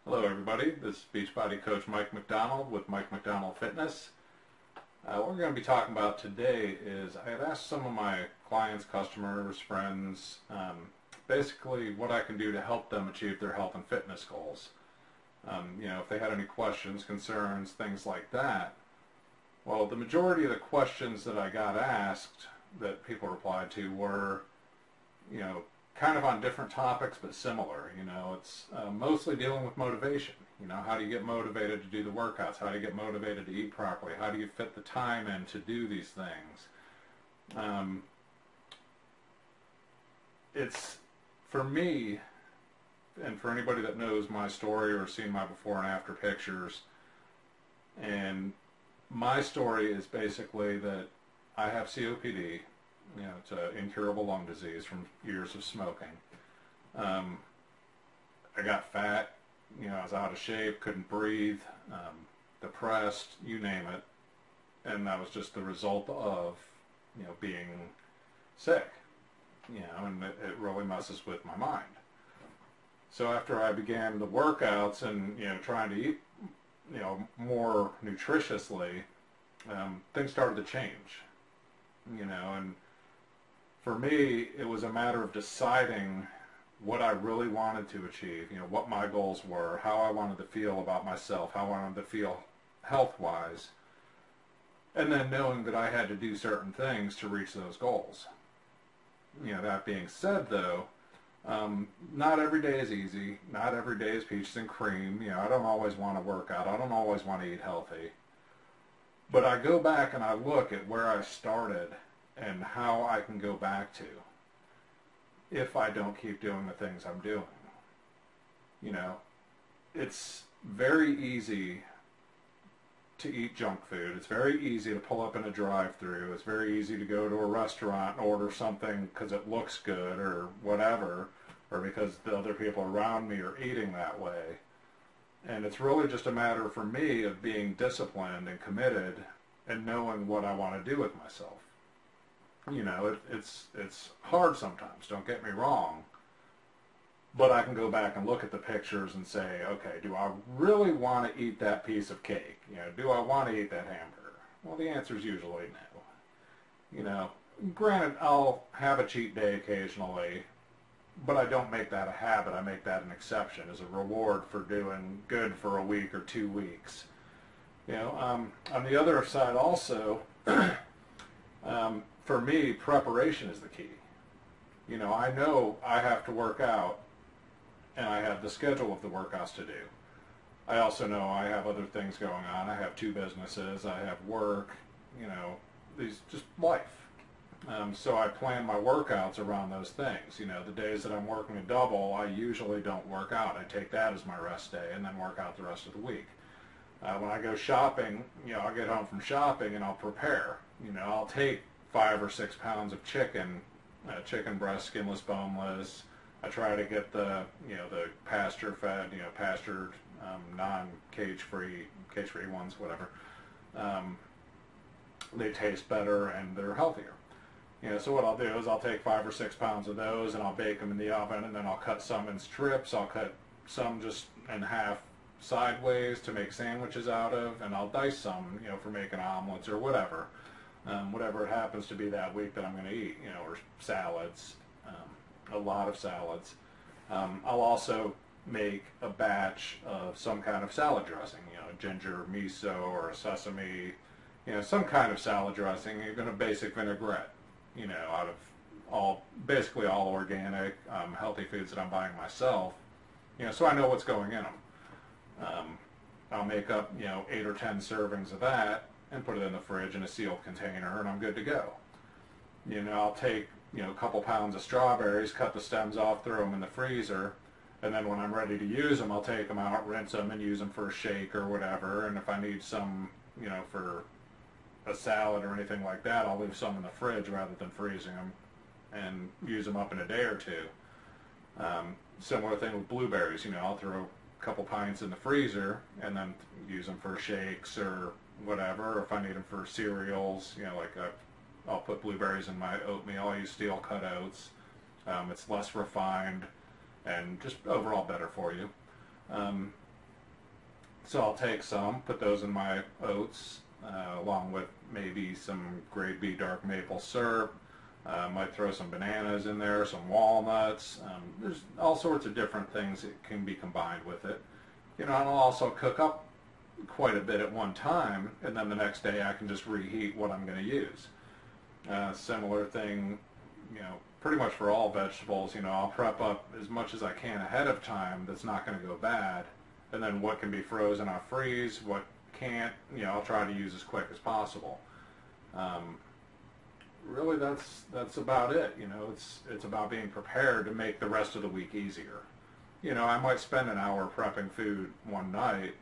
Hello everybody, this is Beachbody Coach Mike McDonald with Mike McDonald Fitness. What we're going to be talking about today is I had asked some of my clients, customers, friends, basically what I can do to help them achieve their health and fitness goals. If they had any questions, concerns, things like that. Well, the majority of the questions that I got asked that people replied to were, kind of on different topics but similar. It's mostly dealing with motivation. How do you get motivated to do the workouts? How do you get motivated to eat properly? How do you fit the time in to do these things? It's, for me, and for anybody that knows my story or seen my before and after pictures, and my story is basically that I have COPD. It's an incurable lung disease from years of smoking. I got fat, I was out of shape, couldn't breathe, depressed, you name it. And that was just the result of, being sick, and it really messes with my mind. So after I began the workouts and, trying to eat, more nutritiously, things started to change, and for me, it was a matter of deciding what I really wanted to achieve, what my goals were, how I wanted to feel about myself, how I wanted to feel health-wise, and then knowing that I had to do certain things to reach those goals. That being said, though, not every day is easy. Not every day is peaches and cream. I don't always want to work out. I don't always want to eat healthy. But I go back and I look at where I started and how I can go back to if I don't keep doing the things I'm doing. It's very easy to eat junk food. It's very easy to pull up in a drive-thru. It's very easy to go to a restaurant and order something because it looks good or whatever, or because the other people around me are eating that way. And it's really just a matter for me of being disciplined and committed and knowing what I want to do with myself. It's hard sometimes, don't get me wrong, but I can go back and look at the pictures and say, okay, do I really want to eat that piece of cake? Do I want to eat that hamburger? Well, the answer is usually no. Granted, I'll have a cheat day occasionally, but I don't make that a habit. I make that an exception as a reward for doing good for a week or 2 weeks. On the other side also, for me, preparation is the key. I know I have to work out, and I have the schedule of the workouts to do. I also know I have other things going on. I have 2 businesses. I have work, these just life. So I plan my workouts around those things. The days that I'm working a double, I usually don't work out. I take that as my rest day and then work out the rest of the week. When I go shopping, I'll get home from shopping and I'll prepare. I'll take 5 or 6 pounds of chicken breast, skinless, boneless. I try to get the pasture-fed, pastured, non-cage-free, cage-free ones, whatever. They taste better and they're healthier. So what I'll do is I'll take 5 or 6 pounds of those and I'll bake them in the oven, and then I'll cut some in strips. I'll cut some just in half sideways to make sandwiches out of, and I'll dice some, for making omelets or whatever. Whatever it happens to be that week that I'm going to eat, or salads, a lot of salads. I'll also make a batch of some kind of salad dressing, ginger, miso, or a sesame, some kind of salad dressing, even a basic vinaigrette, out of basically all organic, healthy foods that I'm buying myself, so I know what's going in them. I'll make up, 8 or 10 servings of that and put it in the fridge in a sealed container, and I'm good to go. I'll take, a couple pounds of strawberries, cut the stems off, throw them in the freezer, and then when I'm ready to use them, I'll take them out, rinse them, and use them for a shake or whatever. And if I need some, for a salad or anything like that, I'll leave some in the fridge rather than freezing them and use them up in a day or 2. Similar thing with blueberries. I'll throw a couple pints in the freezer and then use them for shakes or whatever. Or if I need them for cereals, I'll put blueberries in my oatmeal. I use steel cut oats. It's less refined and just overall better for you. So I'll take some, put those in my oats, along with maybe some grade B dark maple syrup. Might throw some bananas in there, some walnuts. There's all sorts of different things that can be combined with it. And I'll also cook up quite a bit at one time, and then the next day I can just reheat what I'm going to use. Similar thing, pretty much for all vegetables. I'll prep up as much as I can ahead of time that's not going to go bad, and then what can be frozen I'll freeze, what can't, I'll try to use as quick as possible. Really, that's about it. It's about being prepared to make the rest of the week easier. I might spend an hour prepping food one night,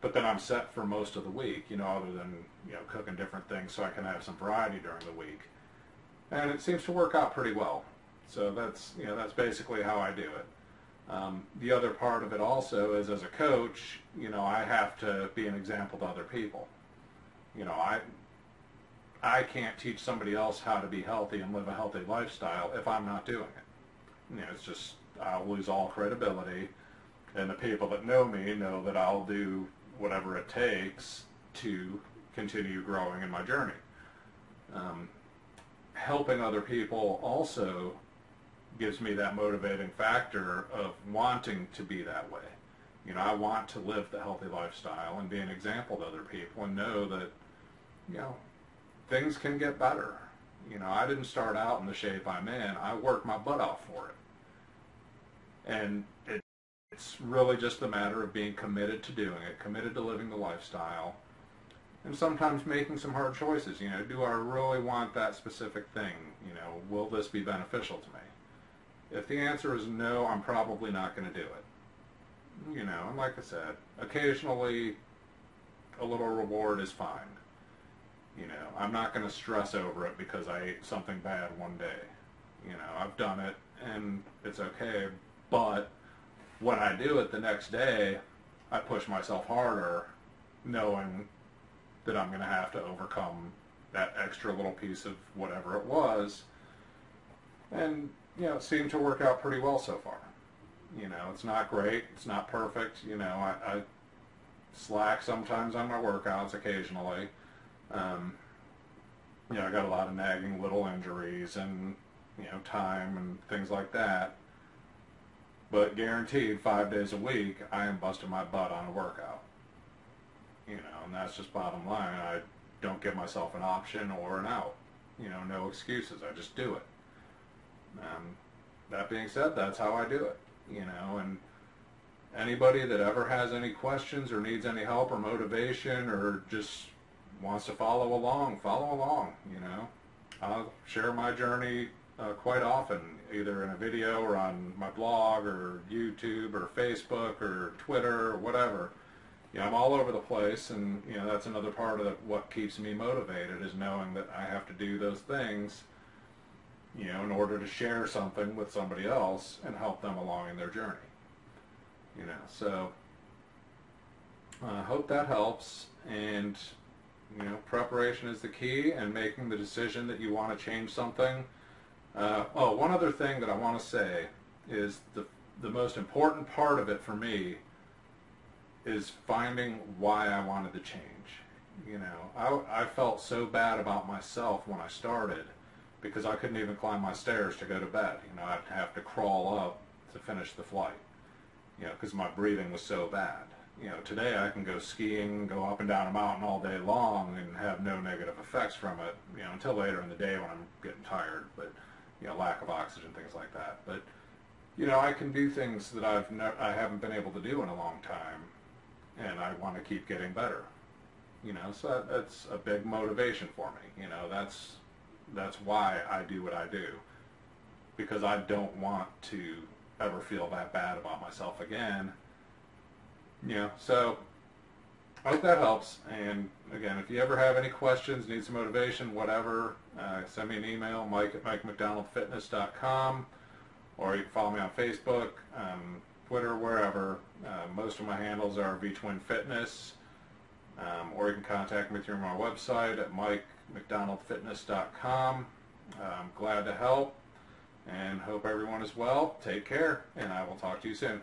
but then I'm set for most of the week, other than, cooking different things so I can have some variety during the week. And it seems to work out pretty well. So that's basically how I do it. The other part of it also is, as a coach, I have to be an example to other people. I can't teach somebody else how to be healthy and live a healthy lifestyle if I'm not doing it. It's just, I'll lose all credibility, and the people that know me know that I'll do whatever it takes to continue growing in my journey. Helping other people also gives me that motivating factor of wanting to be that way. I want to live the healthy lifestyle and be an example to other people and know that, things can get better. I didn't start out in the shape I'm in. I worked my butt off for it. And it's really just a matter of being committed to doing it, committed to living the lifestyle, and sometimes making some hard choices. Do I really want that specific thing? Will this be beneficial to me? If the answer is no, I'm probably not going to do it. And like I said, occasionally a little reward is fine. I'm not going to stress over it because I ate something bad one day. I've done it and it's okay, but when I do it the next day, I push myself harder, knowing that I'm going to have to overcome that extra little piece of whatever it was. And, it seemed to work out pretty well so far. It's not great, it's not perfect. I slack sometimes on my workouts occasionally. I got a lot of nagging little injuries and, time and things like that. But guaranteed 5 days a week, I am busting my butt on a workout. And that's just bottom line. I don't give myself an option or an out. No excuses. I just do it. That being said, that's how I do it. And anybody that ever has any questions or needs any help or motivation or just wants to follow along, I'll share my journey quite often, either in a video or on my blog or YouTube or Facebook or Twitter or whatever. I'm all over the place, and that's another part of what keeps me motivated, is knowing that I have to do those things, in order to share something with somebody else and help them along in their journey. So I hope that helps, and preparation is the key, and making the decision that you want to change something. One other thing that I want to say is the most important part of it for me is finding why I wanted to change. I felt so bad about myself when I started because I couldn't even climb my stairs to go to bed. I'd have to crawl up to finish the flight, because my breathing was so bad. Today I can go skiing, go up and down a mountain all day long and have no negative effects from it, until later in the day when I'm getting tired, but, lack of oxygen, things like that. But, I can do things that I haven't been able to do in a long time, and I want to keep getting better. So that's a big motivation for me. That's why I do what I do, because I don't want to ever feel that bad about myself again. So I hope that helps. And again, if you ever have any questions, need some motivation, whatever, send me an email, mike@mikemcdonaldfitness.com, or you can follow me on Facebook, Twitter, wherever. Most of my handles are VTwin Fitness, or you can contact me through my website at mikemcdonaldfitness.com. I'm glad to help, and hope everyone is well. Take care, and I will talk to you soon.